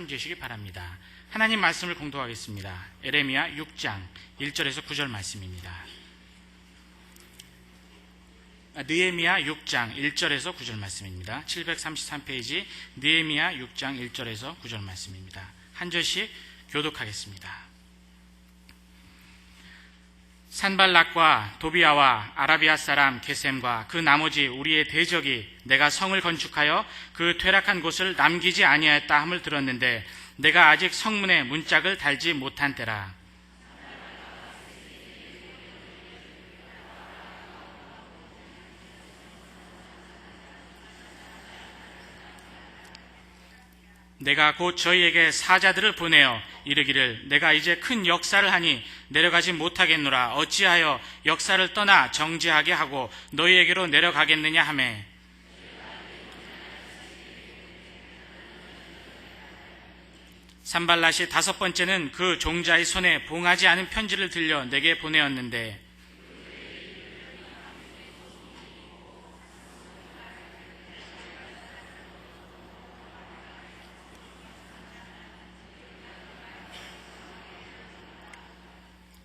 참조하시기 바랍니다. 하나님 말씀을 공독하겠습니다. 에레미야 6장 1절에서 9절 말씀입니다. 느헤미야 6장 1절에서 9절 말씀입니다. 733페이지 느헤미야 6장 1절에서 9절 말씀입니다. 한 절씩 교독하겠습니다. 산발락과 도비아와 아라비아 사람 게셈과 그 나머지 우리의 대적이 내가 성을 건축하여 그 퇴락한 곳을 남기지 아니하였다 함을 들었는데 내가 아직 성문에 문짝을 달지 못한 때라. 내가 곧 저희에게 사자들을 보내어 이르기를 내가 이제 큰 역사를 하니 내려가지 못하겠노라. 어찌하여 역사를 떠나 정지하게 하고 너희에게로 내려가겠느냐 하매 산발랏이 다섯 번째는 그 종자의 손에 봉하지 않은 편지를 들려 내게 보내었는데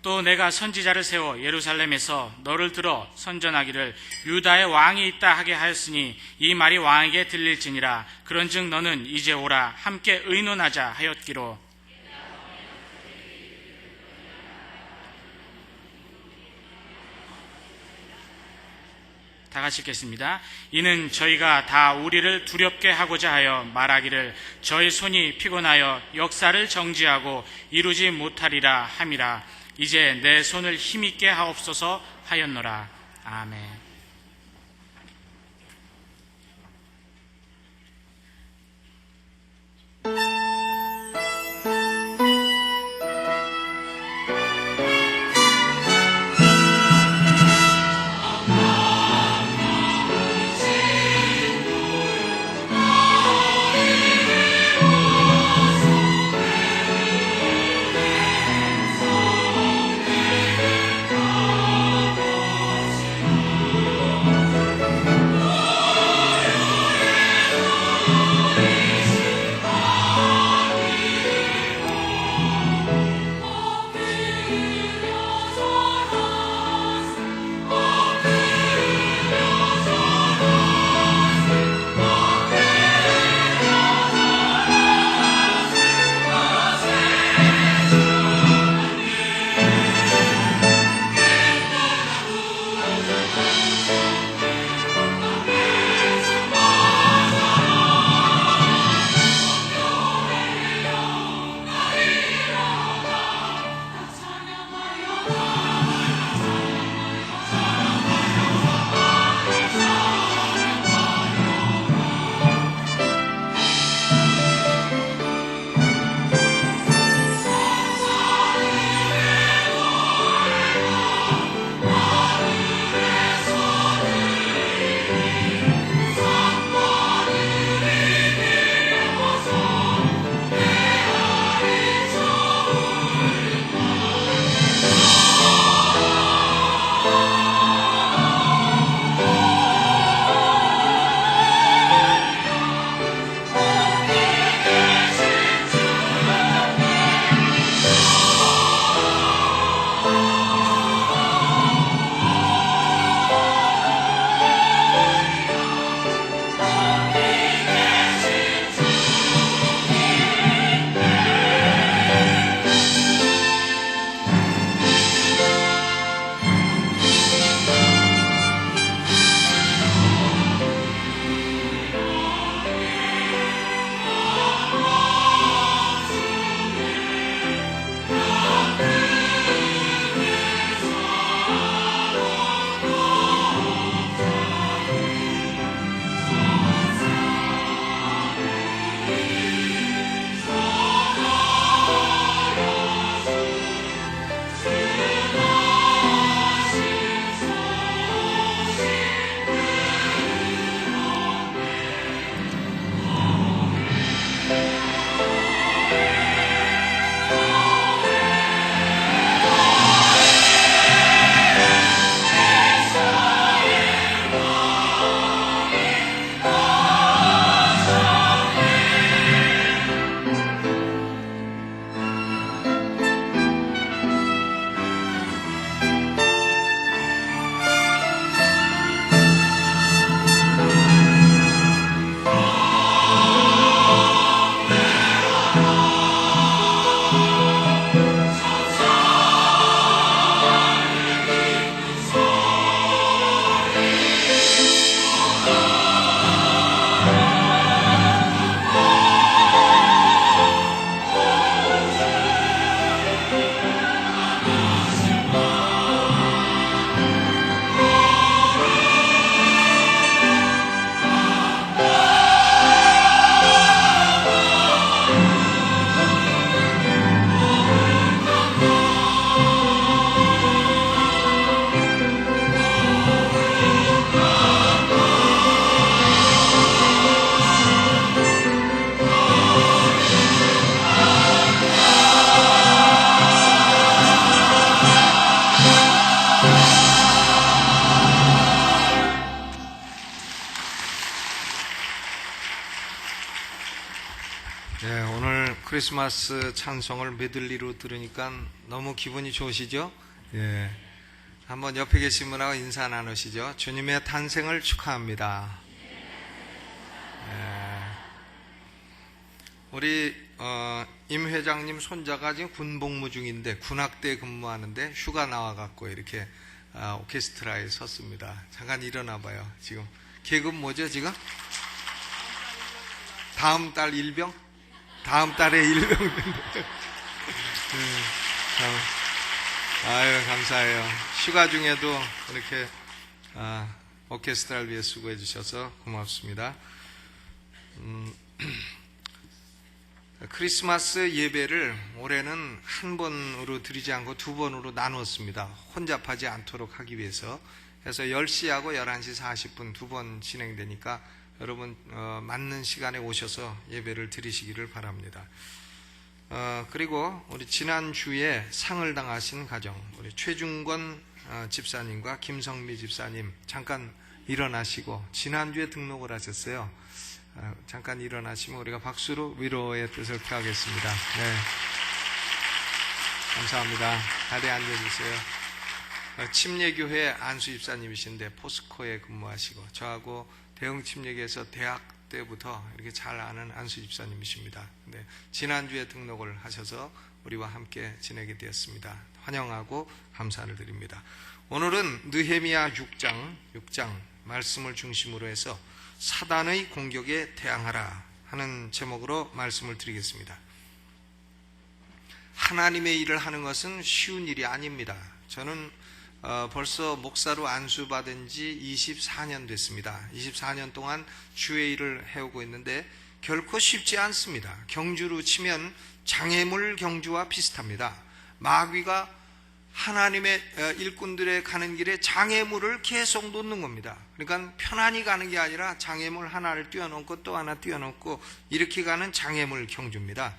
또 내가 선지자를 세워 예루살렘에서 너를 들어 선전하기를 유다의 왕이 있다 하게 하였으니 이 말이 왕에게 들릴지니라. 그런즉 너는 이제 오라 함께 의논하자 하였기로 다 같이 읽겠습니다. 이는 저희가 다 우리를 두렵게 하고자 하여 말하기를 저희 손이 피곤하여 역사를 정지하고 이루지 못하리라 함이라. 이제 내 손을 힘있게 하옵소서 하였노라. 아멘. 네, 오늘 크리스마스 찬송을 메들리로 들으니까 너무 기분이 좋으시죠? 예. 한번 옆에 계신 분하고 인사 나누시죠. 주님의 탄생을 축하합니다. 예. 우리 임 회장님 손자가 지금 군복무 중인데 군악대에 근무하는데 휴가 나와갖고 이렇게 오케스트라에 섰습니다. 잠깐 일어나 봐요. 지금 계급 뭐죠 지금? 다음 달 일병? 다음 달에 일병 된다. 아유, 감사해요. 휴가 중에도 이렇게 오케스트라를 위해 수고해 주셔서 고맙습니다. 크리스마스 예배를 올해는 한 번으로 드리지 않고 두 번으로 나누었습니다. 혼잡하지 않도록 하기 위해서. 그래서 10시하고 11시 40분 두 번 진행되니까 여러분 맞는 시간에 오셔서 예배를 드리시기를 바랍니다. 그리고 우리 지난주에 상을 당하신 가정, 우리 최중권 집사님과 김성미 집사님 잠깐 일어나시고 지난주에 등록을 하셨어요. 잠깐 일어나시면 우리가 박수로 위로의 뜻을 표하겠습니다. 네. 감사합니다. 자리에 앉아주세요. 침례교회 안수 집사님이신데 포스코에 근무하시고 저하고 대흥 침례교회에서 대학 때부터 이렇게 잘 아는 안수 집사님이십니다. 네, 지난주에 등록을 하셔서 우리와 함께 지내게 되었습니다. 환영하고 감사를 드립니다. 오늘은 느헤미야 6장 말씀을 중심으로 해서 사단의 공격에 대항하라 하는 제목으로 말씀을 드리겠습니다. 하나님의 일을 하는 것은 쉬운 일이 아닙니다. 저는 벌써 목사로 안수받은 지 24년 됐습니다. 24년 동안 주의 일을 해오고 있는데 결코 쉽지 않습니다. 경주로 치면 장애물 경주와 비슷합니다. 마귀가 하나님의 일꾼들의 가는 길에 장애물을 계속 놓는 겁니다. 그러니까 편안히 가는 게 아니라 장애물 하나를 띄워놓고 또 하나 띄워놓고 이렇게 가는 장애물 경주입니다.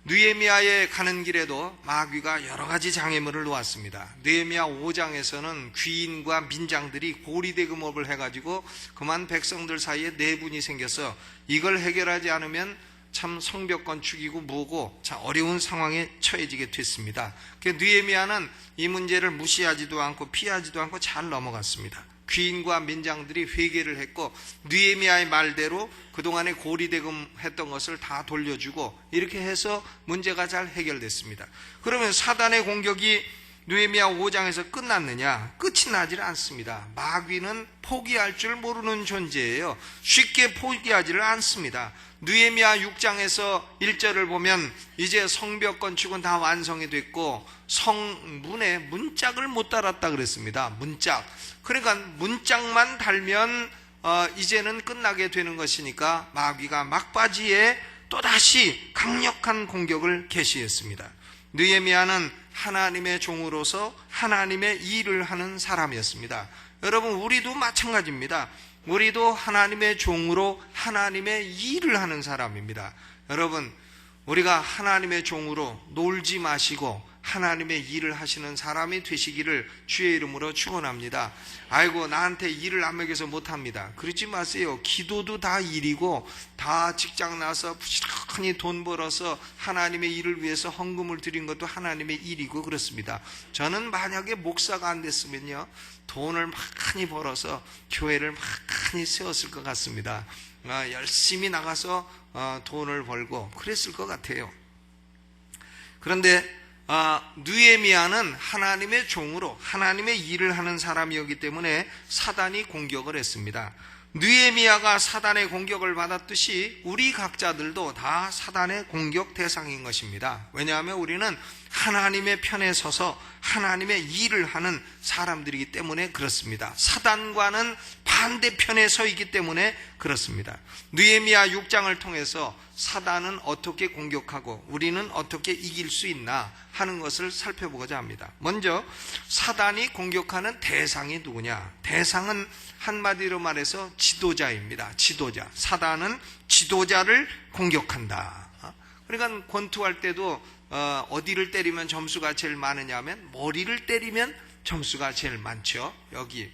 느헤미야에 가는 길에도 마귀가 여러 가지 장애물을 놓았습니다. 느헤미야 5장에서는 귀인과 민장들이 고리대금업을 해가지고 그만 백성들 사이에 내분이 생겨서 이걸 해결하지 않으면 참 성벽 건축이고 뭐고 참 어려운 상황에 처해지게 됐습니다. 느헤미야는 이 문제를 무시하지도 않고 피하지도 않고 잘 넘어갔습니다. 귀인과 민장들이 회개를 했고 느헤미야의 말대로 그동안에 고리대금 했던 것을 다 돌려주고 이렇게 해서 문제가 잘 해결됐습니다. 그러면 사단의 공격이 느헤미야 5장에서 끝났느냐? 끝이 나질 않습니다. 마귀는 포기할 줄 모르는 존재예요. 쉽게 포기하지를 않습니다. 느헤미야 6장에서 1절을 보면 이제 성벽 건축은 다 완성이 됐고 성문에 문짝을 못 달았다 그랬습니다. 문짝. 그러니까 문짝만 달면 이제는 끝나게 되는 것이니까 마귀가 막바지에 또다시 강력한 공격을 개시했습니다. 느헤미야는 하나님의 종으로서 하나님의 일을 하는 사람이었습니다. 여러분, 우리도 마찬가지입니다. 우리도 하나님의 종으로 하나님의 일을 하는 사람입니다. 여러분, 우리가 하나님의 종으로 놀지 마시고 하나님의 일을 하시는 사람이 되시기를 주의 이름으로 축원합니다. 아이고, 나한테 일을 안 먹여서 못합니다. 그러지 마세요. 기도도 다 일이고 다 직장 나서 부지런히 돈 벌어서 하나님의 일을 위해서 헌금을 드린 것도 하나님의 일이고 그렇습니다. 저는 만약에 목사가 안 됐으면요 돈을 많이 벌어서 교회를 많이 세웠을 것 같습니다. 열심히 나가서 돈을 벌고 그랬을 것 같아요. 그런데 느헤미야는 하나님의 종으로 하나님의 일을 하는 사람이었기 때문에 사단이 공격을 했습니다. 느헤미야가 사단의 공격을 받았듯이 우리 각자들도 다 사단의 공격 대상인 것입니다. 왜냐하면 우리는 하나님의 편에 서서 하나님의 일을 하는 사람들이기 때문에 그렇습니다. 사단과는 반대편에 서 있기 때문에 그렇습니다. 느헤미야 6장을 통해서 사단은 어떻게 공격하고 우리는 어떻게 이길 수 있나 하는 것을 살펴보고자 합니다. 먼저 사단이 공격하는 대상이 누구냐? 대상은 한마디로 말해서 지도자입니다. 지도자. 사단은 지도자를 공격한다. 그러니까 권투할 때도 어디를 때리면 점수가 제일 많으냐 하면 머리를 때리면 점수가 제일 많죠. 여기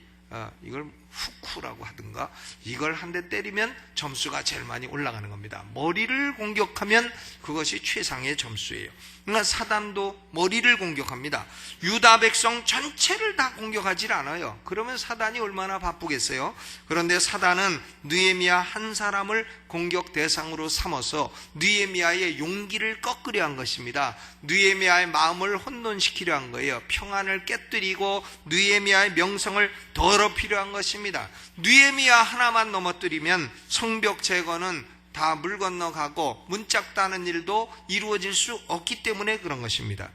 이걸 후쿠라고 하든가 이걸 한 대 때리면 점수가 제일 많이 올라가는 겁니다. 머리를 공격하면 그것이 최상의 점수예요. 그러니까 사단도 머리를 공격합니다. 유다 백성 전체를 다 공격하지 않아요. 그러면 사단이 얼마나 바쁘겠어요. 그런데 사단은 느헤미야 한 사람을 공격 대상으로 삼아서 느헤미야의 용기를 꺾으려 한 것입니다. 느헤미야의 마음을 혼돈시키려 한 거예요. 평안을 깨뜨리고 느헤미야의 명성을 더럽히려 한 것입니다. 느헤미야 하나만 넘어뜨리면 성벽 제거는 다 물 건너가고 문짝 따는 일도 이루어질 수 없기 때문에 그런 것입니다.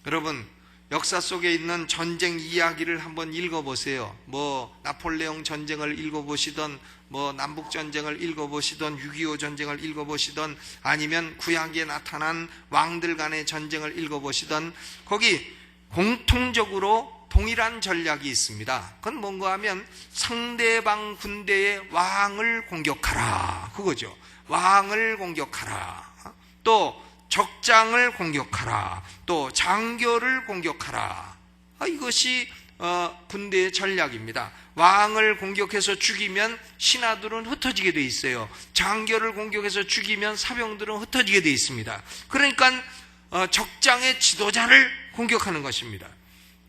여러분, 역사 속에 있는 전쟁 이야기를 한번 읽어보세요. 뭐 나폴레옹 전쟁을 읽어보시던 뭐 남북전쟁을 읽어보시던 6.25 전쟁을 읽어보시던 아니면 구약에 나타난 왕들 간의 전쟁을 읽어보시던 거기 공통적으로 동일한 전략이 있습니다. 그건 뭔가 하면 상대방 군대의 왕을 공격하라, 그거죠. 왕을 공격하라, 또 적장을 공격하라, 또 장교를 공격하라. 이것이 군대의 전략입니다. 왕을 공격해서 죽이면 신하들은 흩어지게 돼 있어요. 장교를 공격해서 죽이면 사병들은 흩어지게 돼 있습니다. 그러니까 적장의 지도자를 공격하는 것입니다.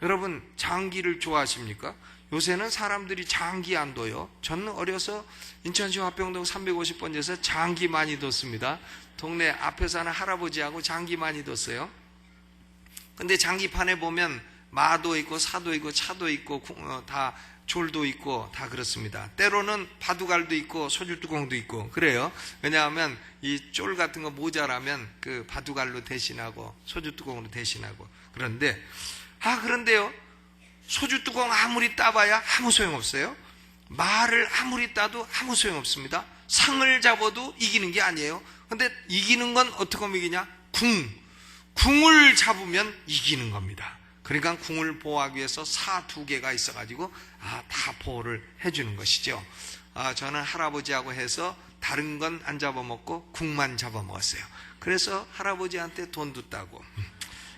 여러분, 장기를 좋아하십니까? 요새는 사람들이 장기 안 둬요. 저는 어려서 인천시 화평동 350번지에서 장기 많이 뒀습니다. 동네 앞에 사는 할아버지하고 장기 많이 뒀어요. 근데 장기판에 보면 마도 있고 사도 있고 차도 있고 다 졸도 있고 다 그렇습니다. 때로는 바둑알도 있고 소주뚜껑도 있고 그래요. 왜냐하면 이 쫄 같은 거 모자라면 그 바둑알로 대신하고 소주뚜껑으로 대신하고. 그런데요, 소주뚜껑 아무리 따봐야 아무 소용없어요. 말을 아무리 따도 아무 소용없습니다. 상을 잡아도 이기는 게 아니에요. 근데 이기는 건 어떻게 하면 이기냐? 궁을 잡으면 이기는 겁니다. 그러니까 궁을 보호하기 위해서 사 2개가 있어가지고 다 보호를 해주는 것이죠. 저는 할아버지하고 해서 다른 건 안 잡아먹고 궁만 잡아먹었어요. 그래서 할아버지한테 돈도 따고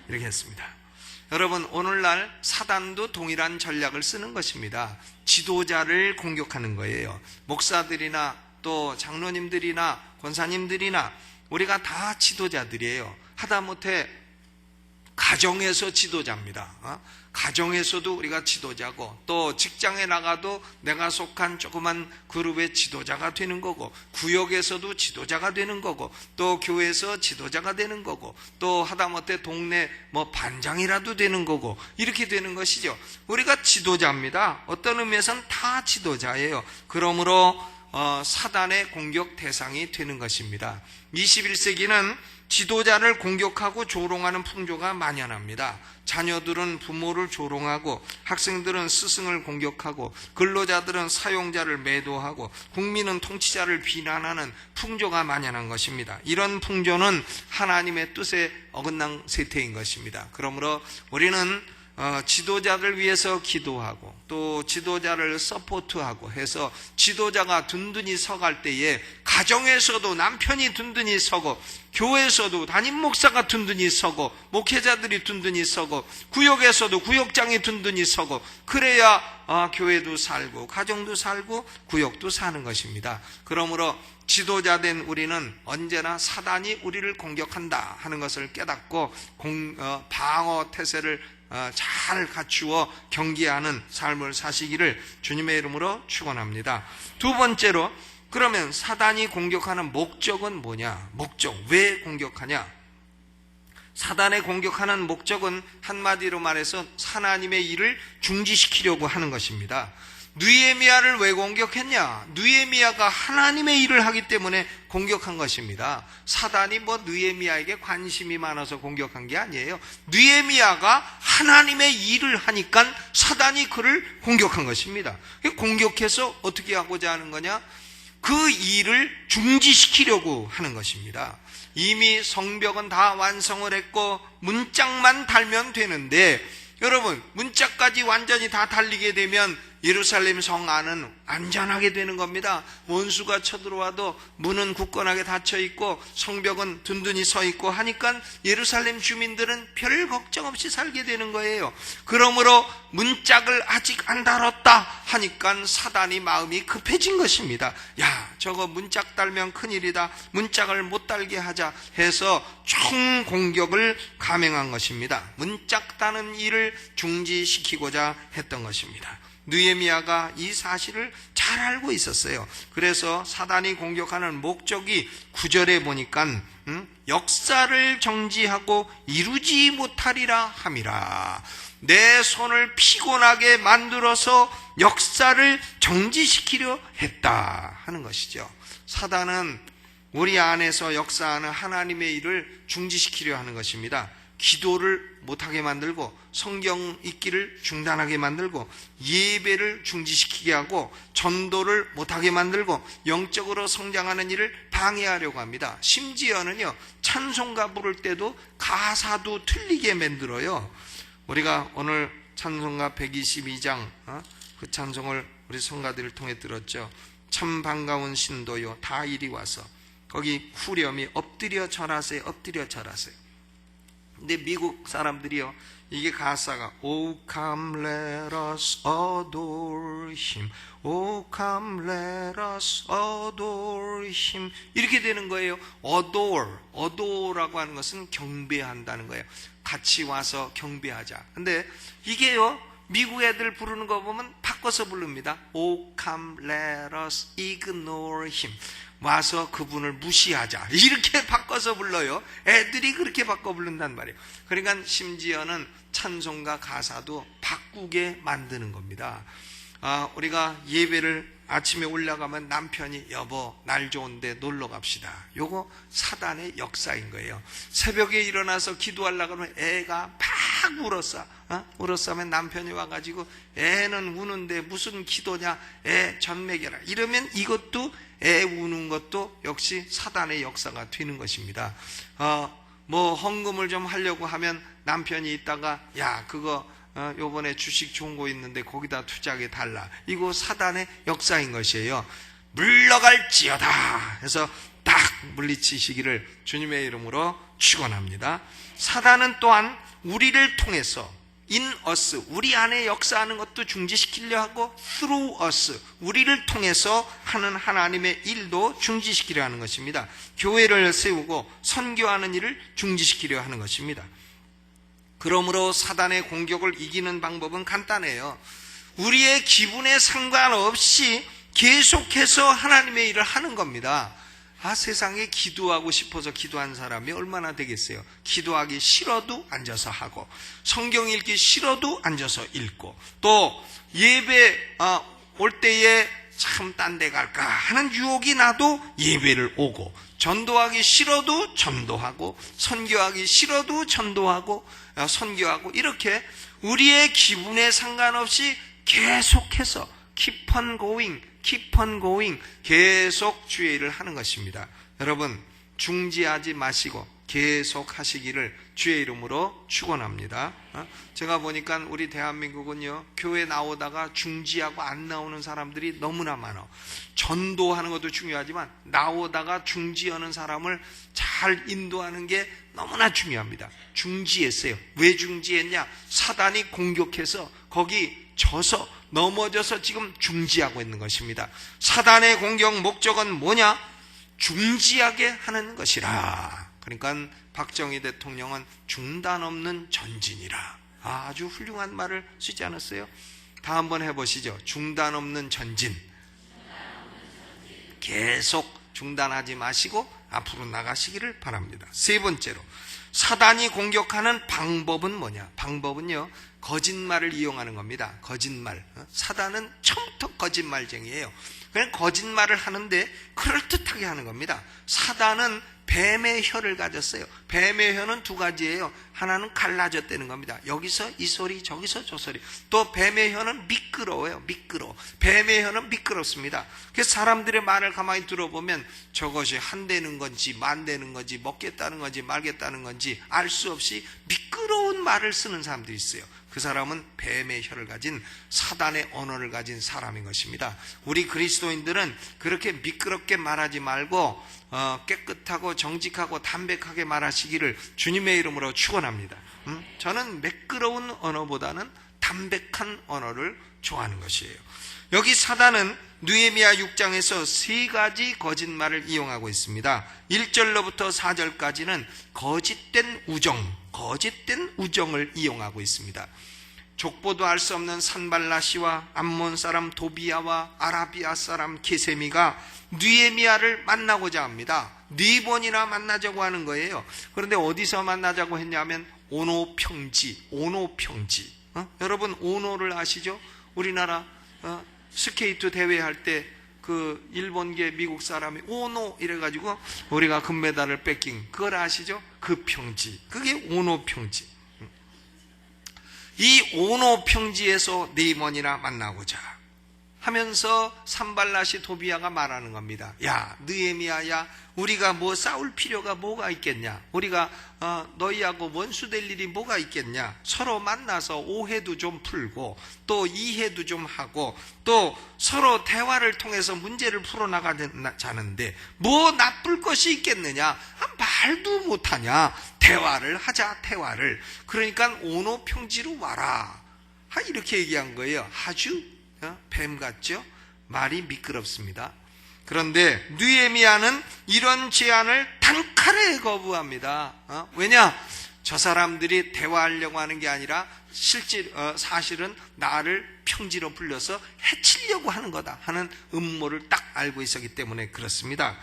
이렇게 했습니다. 여러분, 오늘날 사단도 동일한 전략을 쓰는 것입니다. 지도자를 공격하는 거예요. 목사들이나 또 장로님들이나 권사님들이나 우리가 다 지도자들이에요. 하다못해 가정에서 지도자입니다. 가정에서도 우리가 지도자고, 또 직장에 나가도 내가 속한 조그만 그룹의 지도자가 되는 거고, 구역에서도 지도자가 되는 거고, 또 교회에서 지도자가 되는 거고, 또 하다못해 동네 뭐 반장이라도 되는 거고, 이렇게 되는 것이죠. 우리가 지도자입니다. 어떤 의미에서는 다 지도자예요. 그러므로 사단의 공격 대상이 되는 것입니다. 21세기는 지도자를 공격하고 조롱하는 풍조가 만연합니다. 자녀들은 부모를 조롱하고, 학생들은 스승을 공격하고, 근로자들은 사용자를 매도하고, 국민은 통치자를 비난하는 풍조가 만연한 것입니다. 이런 풍조는 하나님의 뜻에 어긋난 세태인 것입니다. 그러므로 우리는 지도자를 위해서 기도하고, 또 지도자를 서포트하고 해서 지도자가 든든히 서갈 때에 가정에서도 남편이 든든히 서고, 교회에서도 담임 목사가 든든히 서고, 목회자들이 든든히 서고, 구역에서도 구역장이 든든히 서고, 그래야 교회도 살고 가정도 살고 구역도 사는 것입니다. 그러므로 지도자된 우리는 언제나 사단이 우리를 공격한다 하는 것을 깨닫고 방어 태세를 잘 갖추어 경계하는 삶을 사시기를 주님의 이름으로 축원합니다. 두 번째로, 그러면 사단이 공격하는 목적은 뭐냐? 목적, 왜 공격하냐? 사단의 공격하는 목적은 한마디로 말해서 하나님의 일을 중지시키려고 하는 것입니다. 느헤미야를 왜 공격했냐? 느헤미야가 하나님의 일을 하기 때문에 공격한 것입니다. 사단이 느헤미야에게 관심이 많아서 공격한 게 아니에요. 느헤미야가 하나님의 일을 하니까 사단이 그를 공격한 것입니다. 공격해서 어떻게 하고자 하는 거냐? 그 일을 중지시키려고 하는 것입니다. 이미 성벽은 다 완성을 했고 문짝만 달면 되는데, 여러분, 문짝까지 완전히 다 달리게 되면 예루살렘 성 안은 안전하게 되는 겁니다. 원수가 쳐들어와도 문은 굳건하게 닫혀 있고 성벽은 든든히 서 있고 하니까 예루살렘 주민들은 별 걱정 없이 살게 되는 거예요. 그러므로 문짝을 아직 안 달았다 하니까 사단이 마음이 급해진 것입니다. 야, 저거 문짝 달면 큰일이다. 문짝을 못 달게 하자 해서 총 공격을 감행한 것입니다. 문짝 다는 일을 중지시키고자 했던 것입니다. 느헤미야가 이 사실을 잘 알고 있었어요. 그래서 사단이 공격하는 목적이 9절에 보니까 역사를 정지하고 이루지 못하리라 함이라. 내 손을 피곤하게 만들어서 역사를 정지시키려 했다 하는 것이죠. 사단은 우리 안에서 역사하는 하나님의 일을 중지시키려 하는 것입니다. 기도를 못하게 만들고 성경 읽기를 중단하게 만들고 예배를 중지시키게 하고 전도를 못하게 만들고 영적으로 성장하는 일을 방해하려고 합니다. 심지어는요, 찬송가 부를 때도 가사도 틀리게 만들어요. 우리가 오늘 찬송가 122장 그 찬송을 우리 성가들을 통해 들었죠. 참 반가운 신도요 다 이리 와서, 거기 후렴이 엎드려 절하세요, 엎드려 절하세요. 근데 미국 사람들이요, 이게 가사가 Oh come let us adore him, Oh come let us adore him 이렇게 되는 거예요. adore라고 하는 것은 경배한다는 거예요. 같이 와서 경배하자. 근데 이게요, 미국 애들 부르는 거 보면 바꿔서 부릅니다. Oh come let us ignore him, 와서 그분을 무시하자, 이렇게 바꿔서 불러요. 애들이 그렇게 바꿔 부른단 말이에요. 그러니까 심지어는 찬송가 가사도 바꾸게 만드는 겁니다. 우리가 예배를 아침에 올라가면 남편이 여보 날 좋은데 놀러 갑시다, 요거 사단의 역사인 거예요. 새벽에 일어나서 기도하려고 하면 애가 막 울었어 하면 남편이 와가지고 애는 우는데 무슨 기도냐, 애 전맥여라 이러면 이것도 애 우는 것도 역시 사단의 역사가 되는 것입니다. 뭐 헌금을 좀 하려고 하면 남편이 있다가 야 그거 요번에 주식 좋은 거 있는데 거기다 투자하게 달라, 이거 사단의 역사인 것이에요. 물러갈지어다 해서 딱 물리치시기를 주님의 이름으로 축원합니다. 사단은 또한 우리를 통해서 in us, 우리 안에 역사하는 것도 중지시키려 하고 through us, 우리를 통해서 하는 하나님의 일도 중지시키려 하는 것입니다. 교회를 세우고 선교하는 일을 중지시키려 하는 것입니다. 그러므로 사단의 공격을 이기는 방법은 간단해요. 우리의 기분에 상관없이 계속해서 하나님의 일을 하는 겁니다. 세상에 기도하고 싶어서 기도한 사람이 얼마나 되겠어요. 기도하기 싫어도 앉아서 하고, 성경 읽기 싫어도 앉아서 읽고, 또 예배 올 때에 참 딴 데 갈까 하는 유혹이 나도 예배를 오고, 전도하기 싫어도 전도하고, 선교하기 싫어도 전도하고 선교하고, 이렇게 우리의 기분에 상관없이 계속해서 keep on going 계속 주의 일을 하는 것입니다. 여러분 중지하지 마시고 계속 하시기를 주의 이름으로 축원합니다. 제가 보니까 우리 대한민국은요, 교회 나오다가 중지하고 안 나오는 사람들이 너무나 많아. 전도하는 것도 중요하지만 나오다가 중지하는 사람을 잘 인도하는 게 너무나 중요합니다. 중지했어요. 왜 중지했냐? 사단이 공격해서 거기 져서 넘어져서 지금 중지하고 있는 것입니다. 사단의 공격 목적은 뭐냐? 중지하게 하는 것이라. 그러니까 박정희 대통령은 중단 없는 전진이라, 아주 훌륭한 말을 쓰지 않았어요? 다 한번 해보시죠. 중단 없는 전진. 계속 중단하지 마시고 앞으로 나가시기를 바랍니다. 세 번째로, 사단이 공격하는 방법은 뭐냐? 방법은요, 거짓말을 이용하는 겁니다. 거짓말. 사단은 처음부터 거짓말쟁이에요. 그냥 거짓말을 하는데 그럴듯하게 하는 겁니다. 사단은 뱀의 혀를 가졌어요. 뱀의 혀는 두 가지예요. 하나는 갈라졌다는 겁니다. 여기서 이 소리, 저기서 저 소리. 또 뱀의 혀는 미끄러워요. 미끄러워. 뱀의 혀는 미끄럽습니다. 그래서 사람들의 말을 가만히 들어보면 저것이 한다는 건지 만다는 건지 먹겠다는 건지 말겠다는 건지 알 수 없이 미끄러운 말을 쓰는 사람들이 있어요. 그 사람은 뱀의 혀를 가진 사단의 언어를 가진 사람인 것입니다. 우리 그리스도인들은 그렇게 미끄럽게 말하지 말고 깨끗하고 정직하고 담백하게 말하시기를 주님의 이름으로 축원합니다. 저는 매끄러운 언어보다는 담백한 언어를 좋아하는 것이에요. 여기 사단은 느헤미야 6장에서 세 가지 거짓말을 이용하고 있습니다. 1절로부터 4절까지는 거짓된 우정을 이용하고 있습니다. 족보도 알 수 없는 산발라시와 암몬 사람 도비야와 아라비아 사람 게세미가 느헤미야를 만나고자 합니다. 4번이나 만나자고 하는 거예요. 그런데 어디서 만나자고 했냐면 오노평지. 여러분 오노를 아시죠? 우리나라 스케이트 대회 할 때 그 일본계 미국 사람이 오노 이래가지고 우리가 금메달을 뺏긴 그걸 아시죠? 그 평지, 그게 오노 평지. 이 오노 평지에서 4번이나 만나고자 하면서 산발라시 도비야가 말하는 겁니다. 야 느헤미야야, 우리가 뭐 싸울 필요가 뭐가 있겠냐? 우리가 너희하고 원수 될 일이 뭐가 있겠냐? 서로 만나서 오해도 좀 풀고 또 이해도 좀 하고 또 서로 대화를 통해서 문제를 풀어나가자는데 뭐 나쁠 것이 있겠느냐? 말도 못하냐? 대화를 하자, 대화를. 그러니까 오노 평지로 와라, 이렇게 얘기한 거예요. 아주 뱀 같죠? 말이 미끄럽습니다. 그런데 느헤미야는 이런 제안을 단칼에 거부합니다. 왜냐? 저 사람들이 대화하려고 하는 게 아니라 사실은 나를 평지로 불려서 해치려고 하는 거다 하는 음모를 딱 알고 있었기 때문에 그렇습니다.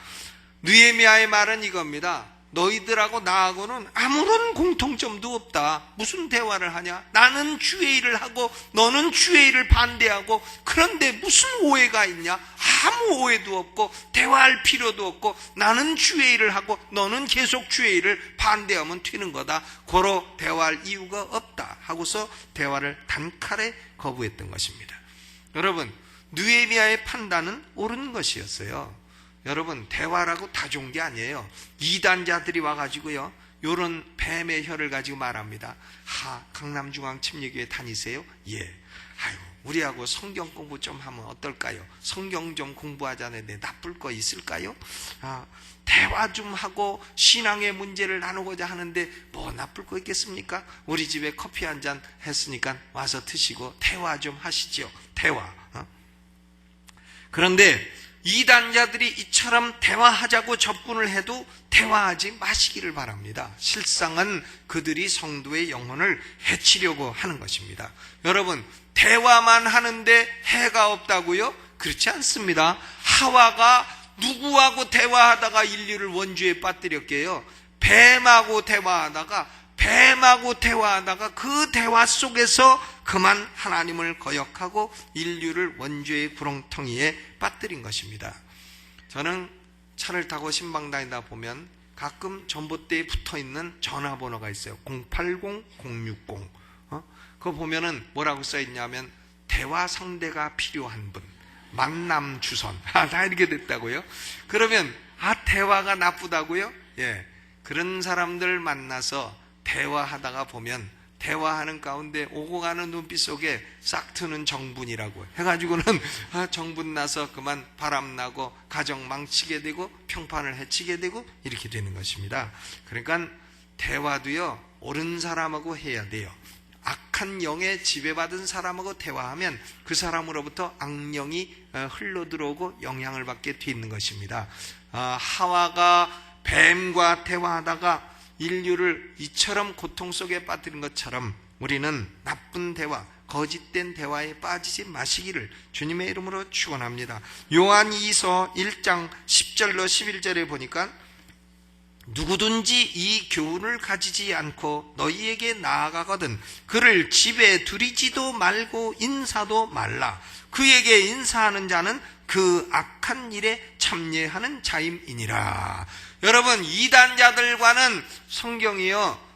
느헤미야의 말은 이겁니다. 너희들하고 나하고는 아무런 공통점도 없다. 무슨 대화를 하냐? 나는 주의 일을 하고 너는 주의 일을 반대하고, 그런데 무슨 오해가 있냐? 아무 오해도 없고 대화할 필요도 없고 나는 주의 일을 하고 너는 계속 주의 일을 반대하면 튀는 거다. 고로 대화할 이유가 없다 하고서 대화를 단칼에 거부했던 것입니다. 여러분, 느헤미야의 판단은 옳은 것이었어요. 여러분, 대화라고 다 좋은 게 아니에요. 이단자들이 와가지고요, 요런 뱀의 혀를 가지고 말합니다. 강남중앙 침례교회 다니세요? 예. 아유, 우리하고 성경 공부 좀 하면 어떨까요? 성경 좀 공부하자는데 나쁠 거 있을까요? 대화 좀 하고 신앙의 문제를 나누고자 하는데 뭐 나쁠 거 있겠습니까? 우리 집에 커피 한 잔 했으니까 와서 드시고 대화 좀 하시죠. 대화. 그런데 이단자들이 이처럼 대화하자고 접근을 해도 대화하지 마시기를 바랍니다. 실상은 그들이 성도의 영혼을 해치려고 하는 것입니다. 여러분, 대화만 하는데 해가 없다고요? 그렇지 않습니다. 하와가 누구하고 대화하다가 인류를 원죄에 빠뜨렸게요? 뱀하고 대화하다가 그 대화 속에서 그만 하나님을 거역하고 인류를 원죄의 구렁텅이에 빠뜨린 것입니다. 저는 차를 타고 신방 다니다 보면 가끔 전봇대에 붙어있는 전화번호가 있어요. 080-060. 그거 보면은 뭐라고 써있냐면 대화 상대가 필요한 분, 만남 주선. 다 이렇게 됐다고요? 그러면 대화가 나쁘다고요? 예, 그런 사람들 만나서 대화하다가 보면 대화하는 가운데 오고 가는 눈빛 속에 싹트는 정분이라고 해가지고는 정분 나서 그만 바람나고 가정 망치게 되고 평판을 해치게 되고 이렇게 되는 것입니다. 그러니까 대화도요, 옳은 사람하고 해야 돼요. 악한 영에 지배받은 사람하고 대화하면 그 사람으로부터 악령이 흘러들어오고 영향을 받게 돼 있는 것입니다. 하와가 뱀과 대화하다가 인류를 이처럼 고통 속에 빠뜨린 것처럼 우리는 나쁜 대화, 거짓된 대화에 빠지지 마시기를 주님의 이름으로 축원합니다. 요한 2서 1장 10절로 11절에 보니까 누구든지 이 교훈을 가지지 않고 너희에게 나아가거든 그를 집에 들이지도 말고 인사도 말라. 그에게 인사하는 자는 그 악한 일에 참여하는 자임이니라. 여러분, 이단자들과는 성경이요,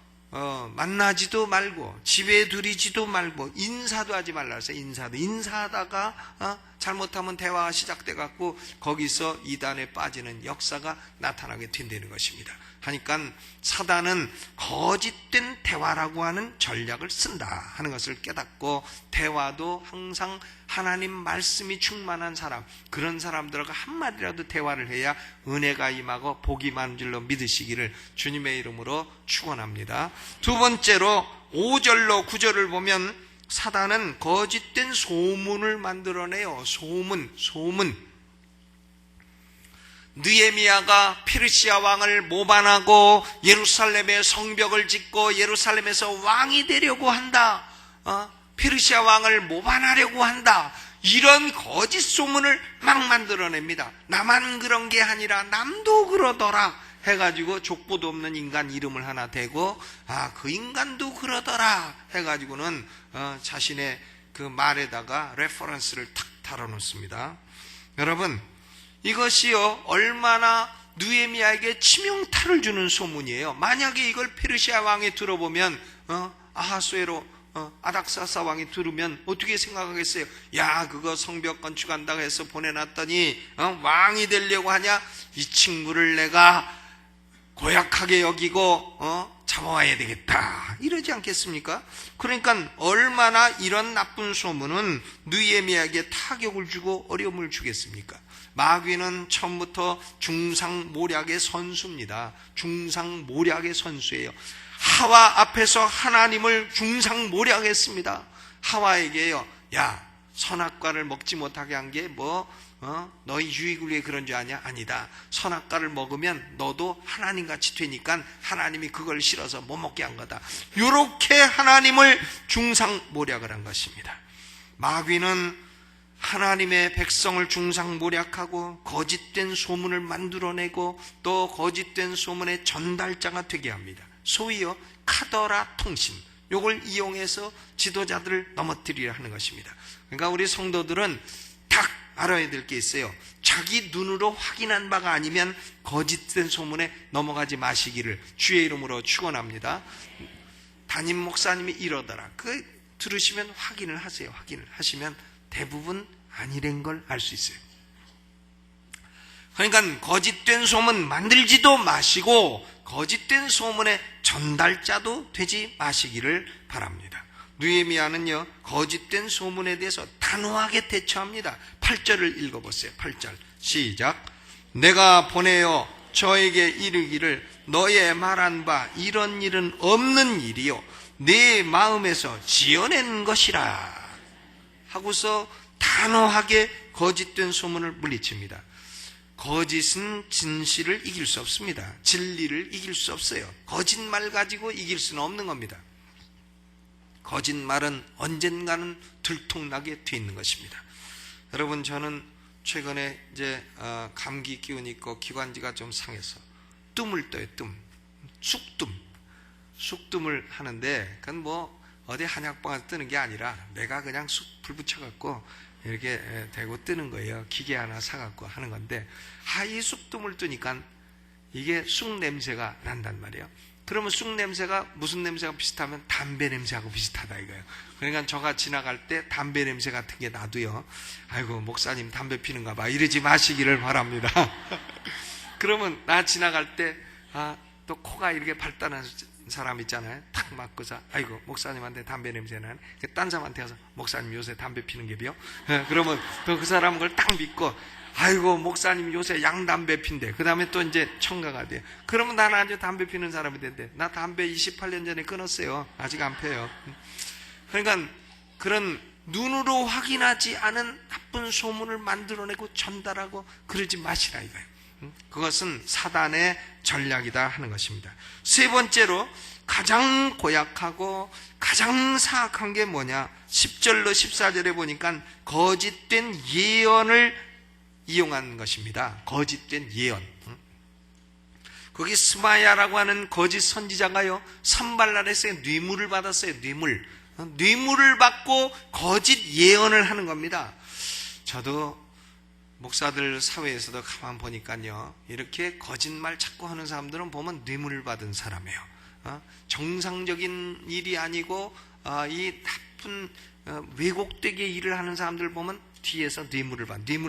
만나지도 말고 집에 들이지도 말고 인사도 하지 말라 했어요. 인사하다가 잘못하면 대화가 시작돼 갖고 거기서 이단에 빠지는 역사가 나타나게 된다는 것입니다. 하니까 사단은 거짓된 대화라고 하는 전략을 쓴다 하는 것을 깨닫고, 대화도 항상 하나님 말씀이 충만한 사람, 그런 사람들과 한마디라도 대화를 해야 은혜가 임하고 복이 많은 줄로 믿으시기를 주님의 이름으로 축원합니다. 두 번째로 5절로 9절을 보면 사단은 거짓된 소문을 만들어내요. 소문. 느헤미야가 페르시아 왕을 모반하고 예루살렘에 성벽을 짓고 예루살렘에서 왕이 되려고 한다, 페르시아 왕을 모반하려고 한다, 이런 거짓 소문을 막 만들어냅니다. 나만 그런 게 아니라 남도 그러더라 해가지고 족보도 없는 인간 이름을 하나 대고, 그 인간도 그러더라 해가지고는 자신의 그 말에다가 레퍼런스를 탁 달아놓습니다. 여러분, 이것이요 얼마나 느헤미야에게 치명타를 주는 소문이에요. 만약에 이걸 페르시아 왕이 들어보면, 아하수에로 아닥사스 왕이 들으면 어떻게 생각하겠어요? 야, 그거 성벽 건축한다고 해서 보내놨더니 왕이 되려고 하냐? 이 친구를 내가 고약하게 여기고 잡아와야 되겠다, 이러지 않겠습니까? 그러니까 얼마나 이런 나쁜 소문은 느헤미야에게 타격을 주고 어려움을 주겠습니까? 마귀는 처음부터 중상모략의 선수입니다. 중상모략의 선수예요. 하와 앞에서 하나님을 중상모략했습니다. 하와에게요, 야, 선악과를 먹지 못하게 한 게 너희 유익을 위해 그런 줄 아냐? 아니다. 선악과를 먹으면 너도 하나님같이 되니까 하나님이 그걸 싫어서 못 먹게 한 거다. 이렇게 하나님을 중상모략을 한 것입니다. 마귀는 하나님의 백성을 중상모략하고 거짓된 소문을 만들어내고 또 거짓된 소문의 전달자가 되게 합니다. 소위요 카더라 통신, 요걸 이용해서 지도자들을 넘어뜨리려 하는 것입니다. 그러니까 우리 성도들은 딱 알아야 될 게 있어요. 자기 눈으로 확인한 바가 아니면 거짓된 소문에 넘어가지 마시기를 주의 이름으로 축원합니다. 담임 목사님이 이러더라, 그 들으시면 확인을 하세요. 확인을 하시면 대부분 아니란 걸 알 수 있어요. 그러니까 거짓된 소문 만들지도 마시고 거짓된 소문의 전달자도 되지 마시기를 바랍니다. 느헤미야는요 거짓된 소문에 대해서 단호하게 대처합니다. 8절을 읽어보세요. 8절 시작. 내가 보내어 저에게 이르기를 너의 말한 바 이런 일은 없는 일이요 내 마음에서 지어낸 것이라 하고서 단호하게 거짓된 소문을 물리칩니다. 거짓은 진실을 이길 수 없습니다. 진리를 이길 수 없어요. 거짓말 가지고 이길 수는 없는 겁니다. 거짓말은 언젠가는 들통나게 돼 있는 것입니다. 여러분, 저는 최근에 이제 감기 기운이 있고 기관지가 좀 상해서 뜸을 떠요. 쑥뜸을 하는데 그건 뭐 어디 한약방에서 뜨는 게 아니라 내가 그냥 쑥불 붙여갖고 이렇게 대고 뜨는 거예요. 기계 하나 사갖고 하는 건데, 이 쑥뜸을 뜨니까 이게 쑥 냄새가 난단 말이에요. 그러면 쑥 냄새가 무슨 냄새가 비슷하면 담배 냄새하고 비슷하다 이거예요. 그러니까 저가 지나갈 때 담배 냄새 같은 게 나도요, 아이고 목사님 담배 피는가 봐 이러지 마시기를 바랍니다. 그러면 나 지나갈 때 또 코가 이렇게 발달한 사람 있잖아요. 탁 맞고서 아이고 목사님한테 담배 냄새 나네. 딴 사람한테 가서 목사님 요새 담배 피는 게 비요? 그러면 또 그 사람 걸 딱 믿고 아이고 목사님 요새 양담배 핀대. 그 다음에 또 이제 청가가 돼요. 그러면 나는 아주 담배 피는 사람이 된대. 나 담배 28년 전에 끊었어요. 아직 안 펴요. 그러니까 그런 눈으로 확인하지 않은 나쁜 소문을 만들어내고 전달하고 그러지 마시라 이거예요. 그것은 사단의 전략이다 하는 것입니다. 세 번째로 가장 고약하고 가장 사악한 게 뭐냐? 10절로 14절에 보니까 거짓된 예언을 이용한 것입니다. 거짓된 예언. 거기 스마야라고 하는 거짓 선지자가요, 산발랄에서 뇌물을 받았어요. 뇌물을 받고 거짓 예언을 하는 겁니다. 저도 목사들 사회에서도 가만 보니까요, 이렇게 거짓말 자꾸 하는 사람들은 보면 뇌물을 받은 사람이에요. 정상적인 일이 아니고 이 나쁜 왜곡되게 일을 하는 사람들 보면 뒤에서 뇌물을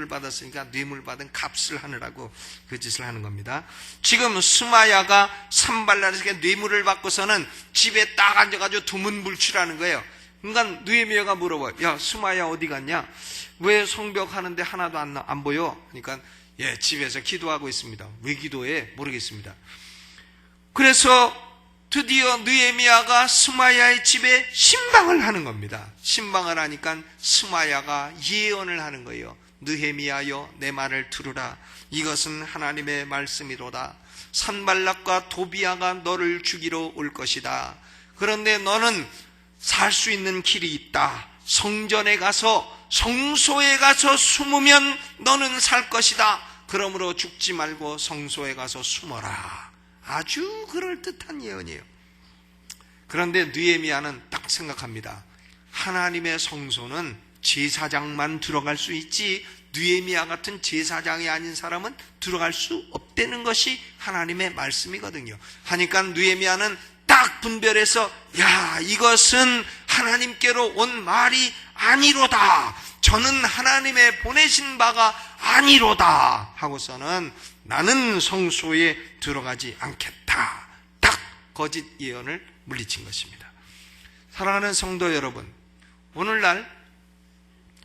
받았으니까 뇌물 받은 값을 하느라고 그 짓을 하는 겁니다. 지금 스마야가 산발락에게 뇌물을 받고서는 집에 딱 앉아가지고 두문불출하는 거예요. 그러니까 느헤미야가 물어봐요. 야, 스마야 어디 갔냐? 왜 성벽 하는데 하나도 안 보여? 그러니까 예, 집에서 기도하고 있습니다. 왜 기도해? 모르겠습니다. 그래서 드디어 느헤미야가 스마야의 집에 신방을 하는 겁니다. 신방을 하니까 스마야가 예언을 하는 거예요. 느헤미야여, 내 말을 들으라. 이것은 하나님의 말씀이로다. 산발락과 도비야가 너를 죽이러 올 것이다. 그런데 너는 살 수 있는 길이 있다. 성전에 가서 성소에 가서 숨으면 너는 살 것이다. 그러므로 죽지 말고 성소에 가서 숨어라. 아주 그럴듯한 예언이에요. 그런데 느헤미야는 딱 생각합니다. 하나님의 성소는 제사장만 들어갈 수 있지 느헤미야 같은 제사장이 아닌 사람은 들어갈 수 없다는 것이 하나님의 말씀이거든요. 하니까 느헤미야는 딱 분별해서 야, 이것은 하나님께로 온 말이 아니로다. 저는 하나님의 보내신 바가 아니로다 하고서는 나는 성소에 들어가지 않겠다. 딱 거짓 예언을 물리친 것입니다. 사랑하는 성도 여러분, 오늘날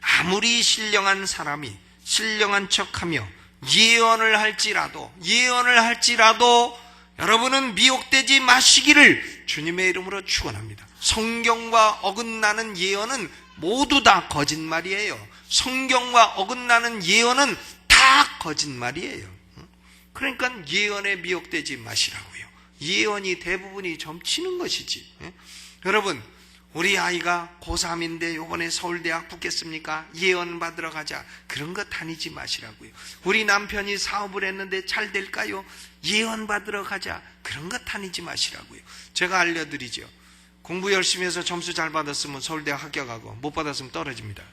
아무리 신령한 사람이 신령한 척하며 예언을 할지라도 여러분은 미혹되지 마시기를 주님의 이름으로 축원합니다. 성경과 어긋나는 예언은 모두 다 거짓말이에요. 성경과 어긋나는 예언은 다 거짓말이에요. 그러니까 예언에 미혹되지 마시라고요. 예언이 대부분이 점치는 것이지. 여러분, 우리 아이가 고3인데 요번에 서울대학 붙겠습니까? 예언 받으러 가자. 그런 거 다니지 마시라고요. 우리 남편이 사업을 했는데 잘 될까요? 예언 받으러 가자. 그런 거 다니지 마시라고요. 제가 알려드리죠. 공부 열심히 해서 점수 잘 받았으면 서울대학 합격하고 못 받았으면 떨어집니다.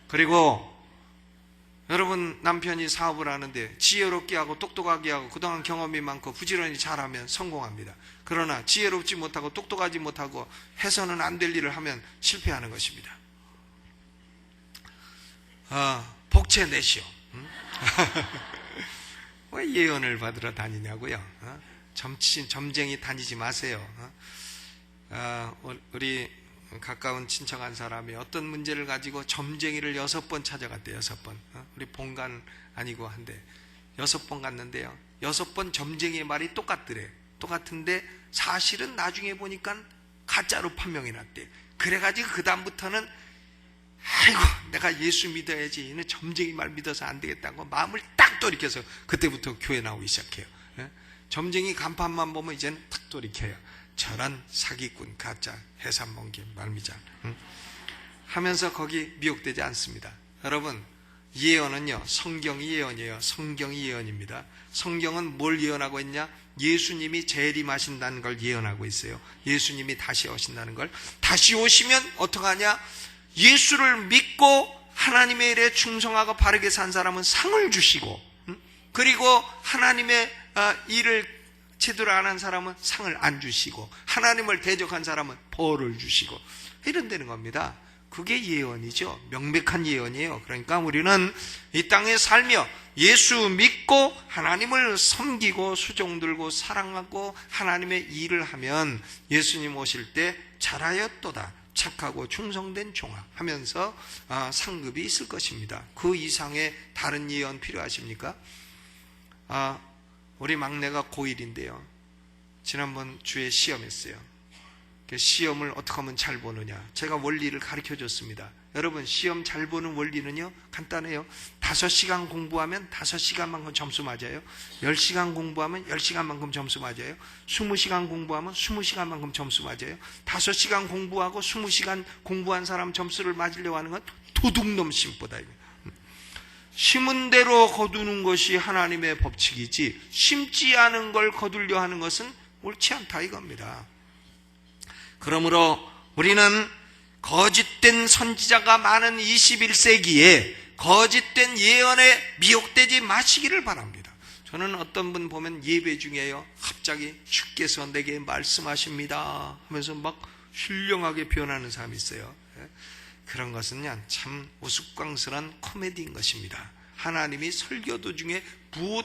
그리고 여러분 남편이 사업을 하는데 지혜롭게 하고 똑똑하게 하고 그동안 경험이 많고 부지런히 잘하면 성공합니다. 그러나 지혜롭지 못하고 똑똑하지 못하고 해서는 안 될 일을 하면 실패하는 것입니다. 복채 내시오. 왜 예언을 받으러 다니냐고요? 점쟁이 다니지 마세요. 우리 가까운 친척 한 사람이 어떤 문제를 가지고 점쟁이를 6번 찾아갔대요. 6번. 우리 본관 아니고 한데 6번 갔는데요. 6번 점쟁이의 말이 똑같더래. 똑같은데 사실은 나중에 보니까 가짜로 판명이 났대. 그래가지고 그 다음부터는 아이고 내가 예수 믿어야지. 얘는 점쟁이 말 믿어서 안 되겠다고 마음을 딱 돌이켜서 그때부터 교회 나오기 시작해요. 점쟁이 간판만 보면 이제는 딱 돌이켜요. 저런 사기꾼, 가짜, 해산몽개, 말미잘 하면서 거기 미혹되지 않습니다. 여러분, 예언은요, 성경이 예언이에요. 성경이 예언입니다. 성경은 뭘 예언하고 있냐? 예수님이 재림하신다는 걸 예언하고 있어요. 예수님이 다시 오신다는 걸. 다시 오시면 어떡하냐? 예수를 믿고 하나님의 일에 충성하고 바르게 산 사람은 상을 주시고, 그리고 하나님의 일을 제대로 안 한 사람은 상을 안 주시고, 하나님을 대적한 사람은 벌을 주시고, 이런 되는 겁니다. 그게 예언이죠. 명백한 예언이에요. 그러니까 우리는 이 땅에 살며 예수 믿고 하나님을 섬기고 수종 들고 사랑하고 하나님의 일을 하면 예수님 오실 때 잘하였도다, 착하고 충성된 종아 하면서 상급이 있을 것입니다. 그 이상의 다른 예언 필요하십니까? 우리 막내가 고1인데요. 지난번 주에 시험했어요. 시험을 어떻게 하면 잘 보느냐. 제가 원리를 가르쳐 줬습니다. 여러분, 시험 잘 보는 원리는요, 간단해요. 5시간 공부하면 5시간만큼 점수 맞아요. 10시간 공부하면 10시간만큼 점수 맞아요. 20시간 공부하면 20시간만큼 점수 맞아요. 5시간 공부하고 20시간 공부한 사람 점수를 맞으려고 하는 건 도둑놈 심보다. 심은 대로 거두는 것이 하나님의 법칙이지 심지 않은 걸 거두려 하는 것은 옳지 않다 이겁니다. 그러므로 우리는 거짓된 선지자가 많은 21세기에 거짓된 예언에 미혹되지 마시기를 바랍니다. 저는 어떤 분 보면 예배 중에요, 갑자기 주께서 내게 말씀하십니다 하면서 막 신령하게 표현하는 사람이 있어요. 그런 것은요 참 우스꽝스러운 코미디인 것입니다. 하나님이 설교 도중에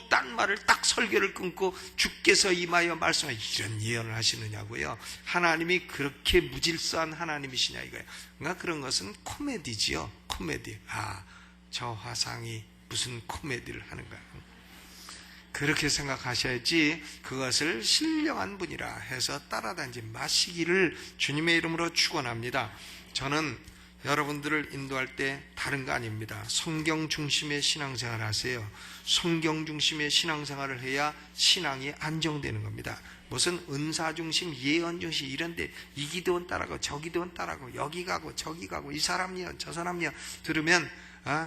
딴 말을 딱 설교를 끊고 주께서 임하여 말씀하여 이런 예언을 하시느냐고요. 하나님이 그렇게 무질서한 하나님이시냐 이거예요. 그러니까 그런 것은 코미디지요. 코미디. 저 화상이 무슨 코미디를 하는가. 그렇게 생각하셔야지 그것을 신령한 분이라 해서 따라다니지 마시기를 주님의 이름으로 축원합니다. 저는 여러분들을 인도할 때 다른 거 아닙니다. 성경 중심의 신앙생활을 하세요. 성경 중심의 신앙생활을 해야 신앙이 안정되는 겁니다. 무슨 은사 중심, 예언 중심 이런데 이 기도원 따라가고 저 기도원 따라가고 여기 가고 저기 가고 이 사람이요 저 사람이요 들으면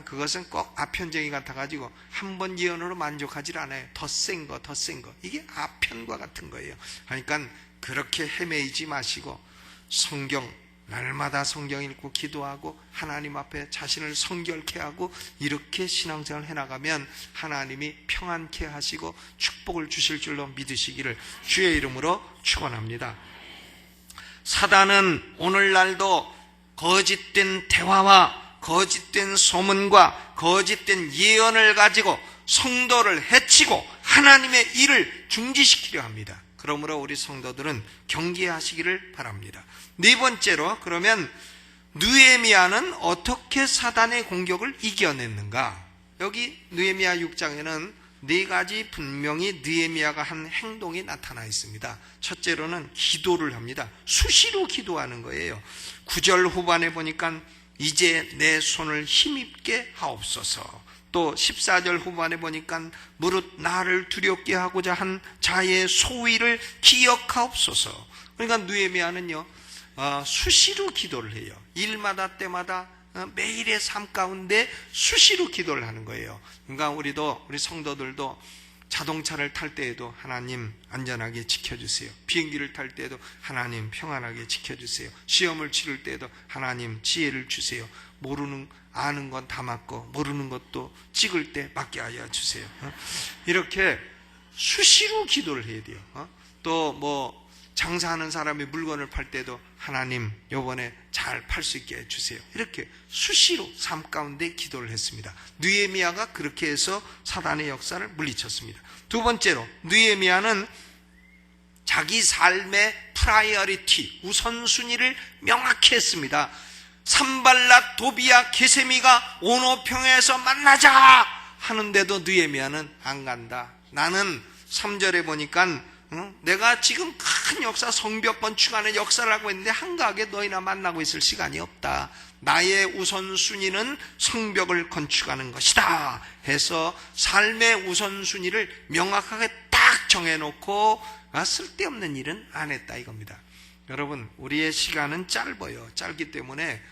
그것은 꼭 아편쟁이 같아가지고 한 번 예언으로 만족하지 않아요. 더 센 거, 더 센 거. 이게 아편과 같은 거예요. 그러니까 그렇게 헤매이지 마시고 성경 날마다 성경 읽고 기도하고 하나님 앞에 자신을 성결케 하고 이렇게 신앙생활을 해나가면 하나님이 평안케 하시고 축복을 주실 줄로 믿으시기를 주의 이름으로 축원합니다. 사단은 오늘날도 거짓된 대화와 거짓된 소문과 거짓된 예언을 가지고 성도를 해치고 하나님의 일을 중지시키려 합니다. 그러므로 우리 성도들은 경계하시기를 바랍니다. 네 번째로 그러면 느헤미야는 어떻게 사단의 공격을 이겨냈는가? 여기 느헤미야 6장에는 네 가지 분명히 느헤미야가 한 행동이 나타나 있습니다. 첫째로는 기도를 합니다. 수시로 기도하는 거예요. 9절 후반에 보니까 이제 내 손을 힘입게 하옵소서. 또 14절 후반에 보니까 무릇 나를 두렵게 하고자 한 자의 소위를 기억하옵소서. 그러니까 느헤미야는요 수시로 기도를 해요. 일마다 때마다 매일의 삶 가운데 수시로 기도를 하는 거예요. 그러니까 우리 성도들도 자동차를 탈 때에도 하나님 안전하게 지켜주세요. 비행기를 탈 때에도 하나님 평안하게 지켜주세요. 시험을 치를 때에도 하나님 지혜를 주세요. 아는 건 다 맞고 모르는 것도 찍을 때 맞게 하여 주세요. 이렇게 수시로 기도를 해야 돼요. 또 장사하는 사람이 물건을 팔 때도 하나님 요번에 잘 팔 수 있게 해주세요. 이렇게 수시로 삶 가운데 기도를 했습니다. 느헤미야가 그렇게 해서 사단의 역사를 물리쳤습니다. 두 번째로 느헤미야는 자기 삶의 프라이어리티 우선순위를 명확히 했습니다. 산발랏 도비야 게세미가 오노평에서 만나자 하는데도 느헤미야는 안 간다. 나는 3절에 보니까 내가 지금 큰 역사 성벽 건축하는 역사를 하고 있는데 한가하게 너희나 만나고 있을 시간이 없다. 나의 우선순위는 성벽을 건축하는 것이다 해서 삶의 우선순위를 명확하게 딱 정해놓고 쓸데없는 일은 안 했다 이겁니다. 여러분 우리의 시간은 짧아요. 짧기 때문에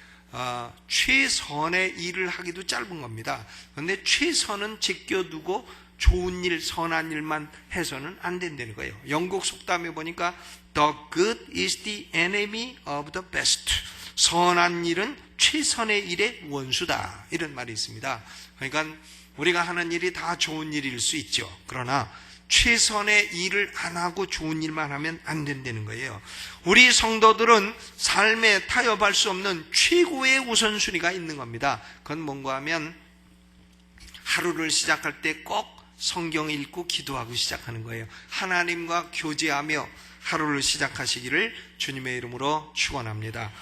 최선의 일을 하기도 짧은 겁니다. 그런데 최선은 제껴두고 좋은 일, 선한 일만 해서는 안 된다는 거예요. 영국 속담에 보니까 The good is the enemy of the best. 선한 일은 최선의 일의 원수다. 이런 말이 있습니다. 그러니까 우리가 하는 일이 다 좋은 일일 수 있죠. 그러나 최선의 일을 안 하고 좋은 일만 하면 안 된다는 거예요. 우리 성도들은 삶에 타협할 수 없는 최고의 우선순위가 있는 겁니다. 그건 뭔가 하면 하루를 시작할 때 꼭 성경 읽고 기도하고 시작하는 거예요. 하나님과 교제하며 하루를 시작하시기를 주님의 이름으로 축원합니다.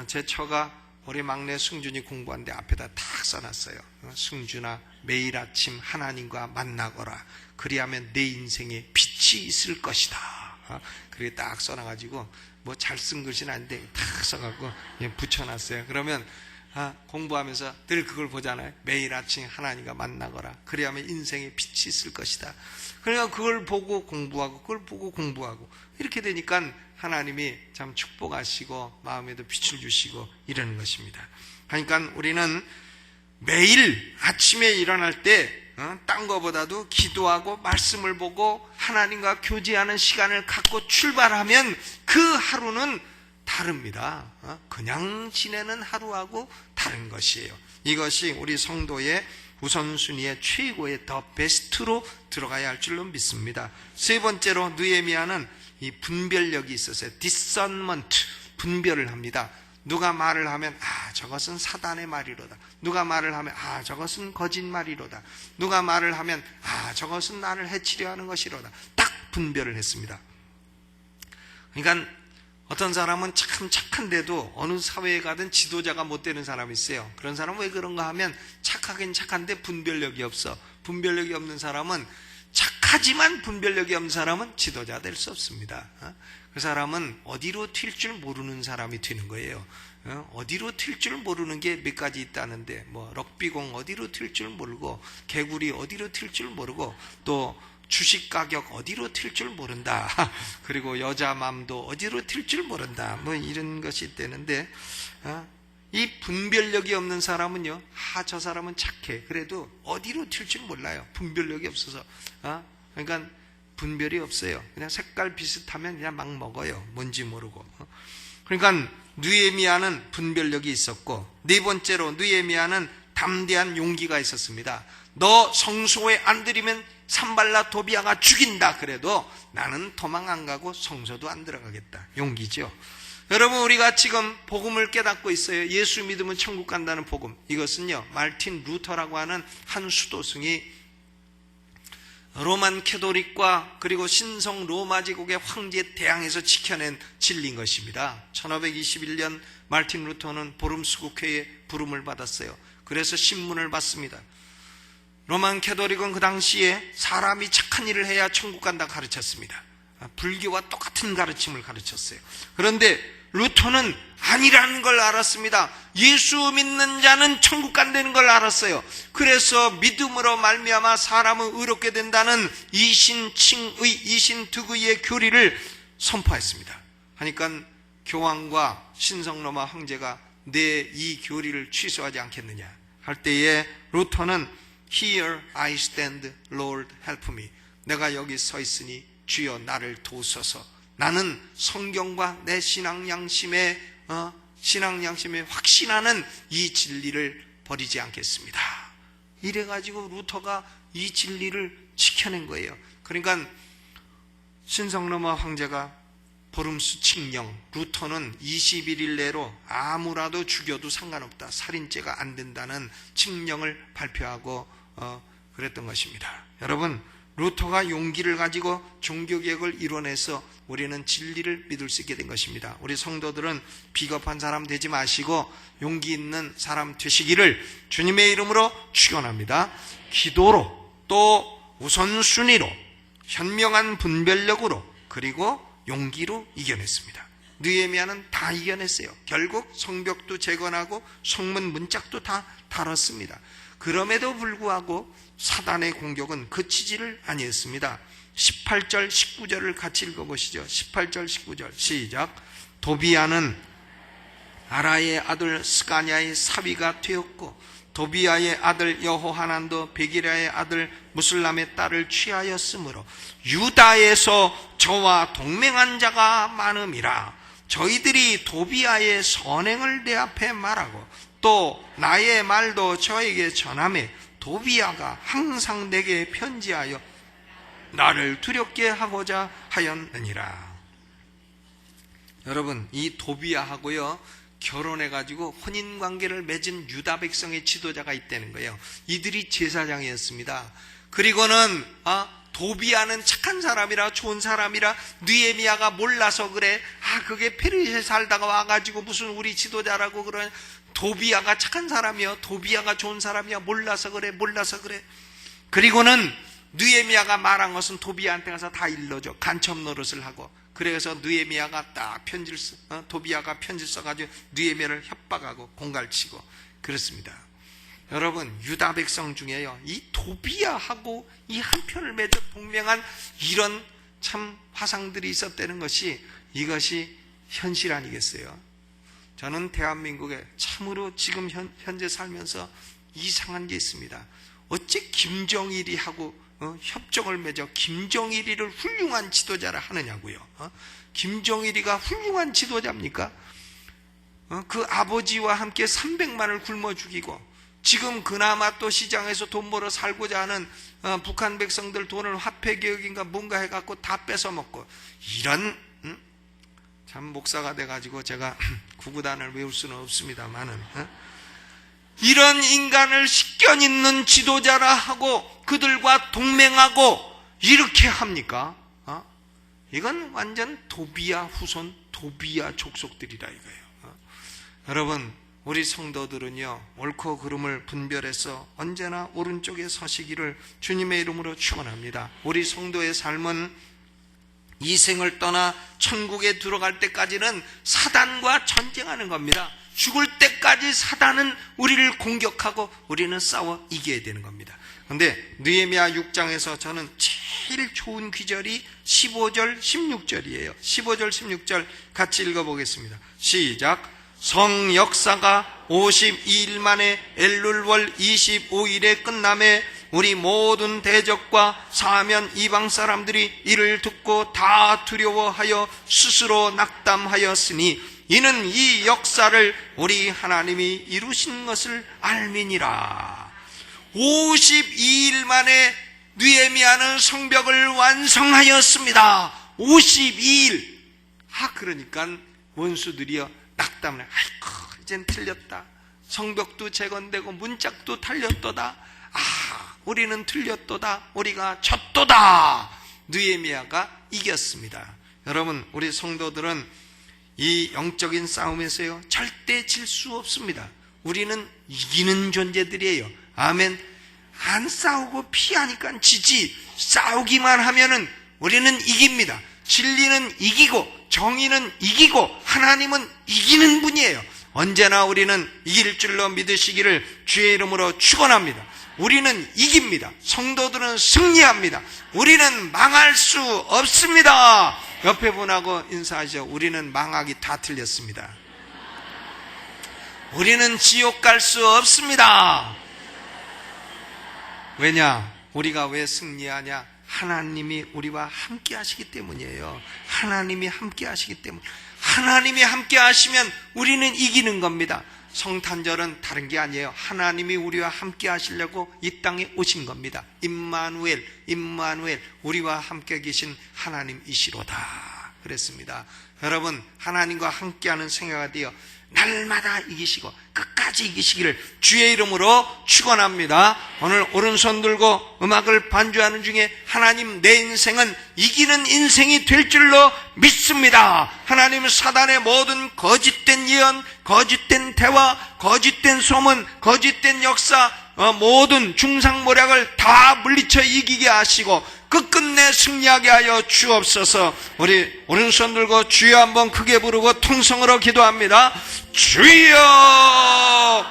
제 처가 우리 막내 승준이 공부하는데 앞에다 탁 써놨어요. 승준아 매일 아침 하나님과 만나거라. 그리하면 내 인생에 빛이 있을 것이다. 그렇게 딱 써놔가지고 뭐 잘 쓴 글씨는 아닌데 탁 써갖고 그냥 붙여놨어요. 그러면 공부하면서 늘 그걸 보잖아요. 매일 아침 하나님과 만나거라. 그리하면 인생에 빛이 있을 것이다. 그러니까 그걸 보고 공부하고 그걸 보고 공부하고 이렇게 되니까 하나님이 참 축복하시고 마음에도 빛을 주시고 이러는 것입니다. 그러니까 우리는 매일 아침에 일어날 때 딴 거보다도 기도하고 말씀을 보고 하나님과 교제하는 시간을 갖고 출발하면 그 하루는 다릅니다. 그냥 지내는 하루하고 다른 것이에요. 이것이 우리 성도의 우선순위의 최고의 더 베스트로 들어가야 할 줄로 믿습니다. 세 번째로 느헤미야는 이 분별력이 있었어요. discernment, 분별을 합니다. 누가 말을 하면 저것은 사단의 말이로다. 누가 말을 하면 저것은 거짓말이로다. 누가 말을 하면 저것은 나를 해치려 하는 것이로다. 딱 분별을 했습니다. 그러니까 어떤 사람은 참 착한데도 어느 사회에 가든 지도자가 못 되는 사람이 있어요. 그런 사람은 왜 그런가 하면 착하긴 착한데 분별력이 없어. 분별력이 없는 사람은, 착하지만 분별력이 없는 사람은 지도자 될 수 없습니다. 그 사람은 어디로 튈 줄 모르는 사람이 되는 거예요. 어디로 튈 줄 모르는 게 몇 가지 있다는데, 럭비공 어디로 튈 줄 모르고, 개구리 어디로 튈 줄 모르고, 또 주식 가격 어디로 튈 줄 모른다. 그리고 여자 맘도 어디로 튈 줄 모른다. 이런 것이 있다는데, 이 분별력이 없는 사람은요, 저 사람은 착해. 그래도 어디로 튈 줄 몰라요. 분별력이 없어서. 그러니까 분별이 없어요. 그냥 색깔 비슷하면 그냥 막 먹어요. 뭔지 모르고. 그러니까 느헤미야는 분별력이 있었고, 네 번째로 느헤미야는 담대한 용기가 있었습니다. 너 성소에 안 들이면 산발라 도비아가 죽인다. 그래도 나는 도망 안 가고 성소도 안 들어가겠다. 용기죠. 여러분, 우리가 지금 복음을 깨닫고 있어요. 예수 믿으면 천국 간다는 복음. 이것은요, 말틴 루터라고 하는 한 수도승이 로만 캐토릭과 그리고 신성 로마 제국의 황제에 대항해서 지켜낸 진리인 것입니다. 1521년 말틴 루터는 보름스 국회에 부름을 받았어요. 그래서 신문을 받습니다. 로만 캐토릭은 그 당시에 사람이 착한 일을 해야 천국 간다 가르쳤습니다. 불교와 똑같은 가르침을 가르쳤어요. 그런데 루터는 아니라는 걸 알았습니다. 예수 믿는 자는 천국 간다는 걸 알았어요. 그래서 믿음으로 말미암아 사람은 의롭게 된다는 이신득의의 교리를 선포했습니다. 하니까 교황과 신성로마 황제가 내 이 교리를 취소하지 않겠느냐 할 때에 루터는 Here I stand, Lord help me. 내가 여기 서 있으니 주여 나를 도우소서. 나는 성경과 내 신앙 양심에 확신하는 이 진리를 버리지 않겠습니다. 이래가지고 루터가 이 진리를 지켜낸 거예요. 그러니까 신성로마 황제가 보름수 칙령, 루터는 21일 내로 아무라도 죽여도 상관없다, 살인죄가 안 된다는 칙령을 발표하고 그랬던 것입니다. 여러분, 루터가 용기를 가지고 종교개혁을 이뤄내서 우리는 진리를 믿을 수 있게 된 것입니다. 우리 성도들은 비겁한 사람 되지 마시고 용기 있는 사람 되시기를 주님의 이름으로 축원합니다. 기도로, 또 우선순위로, 현명한 분별력으로, 그리고 용기로 이겨냈습니다. 느헤미야는 다 이겨냈어요. 결국 성벽도 재건하고 성문 문짝도 다 달았습니다. 그럼에도 불구하고 사단의 공격은 그치지를 아니했습니다. 18절 19절을 같이 읽어보시죠. 18절 19절 시작. 도비아는 아라의 아들 스가냐의 사위가 되었고, 도비아의 아들 여호하난도 베기라의 아들 무슬람의 딸을 취하였으므로 유다에서 저와 동맹한 자가 많음이라. 저희들이 도비아의 선행을 내 앞에 말하고 또 나의 말도 저에게 전하매 도비아가 항상 내게 편지하여 나를 두렵게 하고자 하였느니라. 여러분, 이 도비아하고요 결혼해가지고 혼인관계를 맺은 유다 백성의 지도자가 있다는 거예요. 이들이 제사장이었습니다. 그리고는 도비아는 착한 사람이라 좋은 사람이라 느헤미야가 몰라서 그래. 그게 페르시아에 살다가 와가지고 무슨 우리 지도자라고 그래. 도비아가 착한 사람이요, 도비아가 좋은 사람이야. 몰라서 그래. 그리고는 느헤미야가 말한 것은 도비아한테 가서 다 일러줘. 간첩 노릇을 하고. 그래서 느헤미야가 딱 도비아가 편지 써가지고 느헤미야를 협박하고 공갈치고 그렇습니다. 여러분, 유다 백성 중에요, 이 도비아하고 이 한편을 맺어 동맹한 이런 참 화상들이 있었다는 것이, 이것이 현실 아니겠어요? 저는 대한민국에 참으로 지금 현재 살면서 이상한 게 있습니다. 어째 김정일이 하고 협정을 맺어 김정일이를 훌륭한 지도자를 하느냐고요. 김정일이가 훌륭한 지도자입니까? 그 아버지와 함께 300만을 굶어 죽이고, 지금 그나마 또 시장에서 돈 벌어 살고자 하는 북한 백성들 돈을 화폐개혁인가 뭔가 해갖고 다 뺏어먹고, 이런 참 목사가 돼가지고 제가 구구단을 외울 수는 없습니다만은 이런 인간을 식견 있는 지도자라 하고 그들과 동맹하고 이렇게 합니까? 이건 완전 도비야 후손, 도비야 족속들이라 이거예요. 여러분, 우리 성도들은요, 옳고 그름을 분별해서 언제나 오른쪽에 서시기를 주님의 이름으로 축원합니다. 우리 성도의 삶은 이 생을 떠나 천국에 들어갈 때까지는 사단과 전쟁하는 겁니다. 죽을 때까지 사단은 우리를 공격하고 우리는 싸워 이겨야 되는 겁니다. 그런데 느헤미야 6장에서 저는 제일 좋은 귀절이 15절 16절이에요 15절 16절 같이 읽어보겠습니다. 시작. 성 역사가 52일 만에 엘룰월 25일에 끝남에 우리 모든 대적과 사면 이방 사람들이 이를 듣고 다 두려워하여 스스로 낙담하였으니 이는 이 역사를 우리 하나님이 이루신 것을 알미니라. 52일 만에 느헤미야는 성벽을 완성하였습니다. 52일. 그러니까 원수들이여 낙담을 아이고 이젠 틀렸다. 성벽도 재건되고 문짝도 달렸도다. 우리는 틀렸도다. 우리가 졌도다. 느헤미야가 이겼습니다. 여러분, 우리 성도들은 이 영적인 싸움에서요 절대 질 수 없습니다. 우리는 이기는 존재들이에요. 아멘. 안 싸우고 피하니까 지지. 싸우기만 하면은 우리는 이깁니다. 진리는 이기고 정의는 이기고 하나님은 이기는 분이에요. 언제나 우리는 이길 줄로 믿으시기를 주의 이름으로 축원합니다. 우리는 이깁니다. 성도들은 승리합니다. 우리는 망할 수 없습니다. 옆에 분하고 인사하죠. 우리는 망하기 다 틀렸습니다. 우리는 지옥 갈 수 없습니다. 왜냐? 우리가 왜 승리하냐? 하나님이 우리와 함께 하시기 때문이에요. 하나님이 함께 하시기 때문. 하나님이 함께 하시면 우리는 이기는 겁니다. 성탄절은 다른 게 아니에요. 하나님이 우리와 함께 하시려고 이 땅에 오신 겁니다. 임마누엘, 임마누엘, 우리와 함께 계신 하나님이시로다 그랬습니다. 여러분, 하나님과 함께하는 생애가 되어 날마다 이기시고 끝까지 이기시기를 주의 이름으로 축원합니다. 오늘 오른손 들고 음악을 반주하는 중에 하나님, 내 인생은 이기는 인생이 될 줄로 믿습니다. 하나님, 사단의 모든 거짓된 예언, 거짓된 대화, 거짓된 소문, 거짓된 역사, 모든 중상모략을 다 물리쳐 이기게 하시고 끝끝내 승리하게 하여 주옵소서. 우리 오른손 들고 주여 한번 크게 부르고 통성으로 기도합니다. 주여!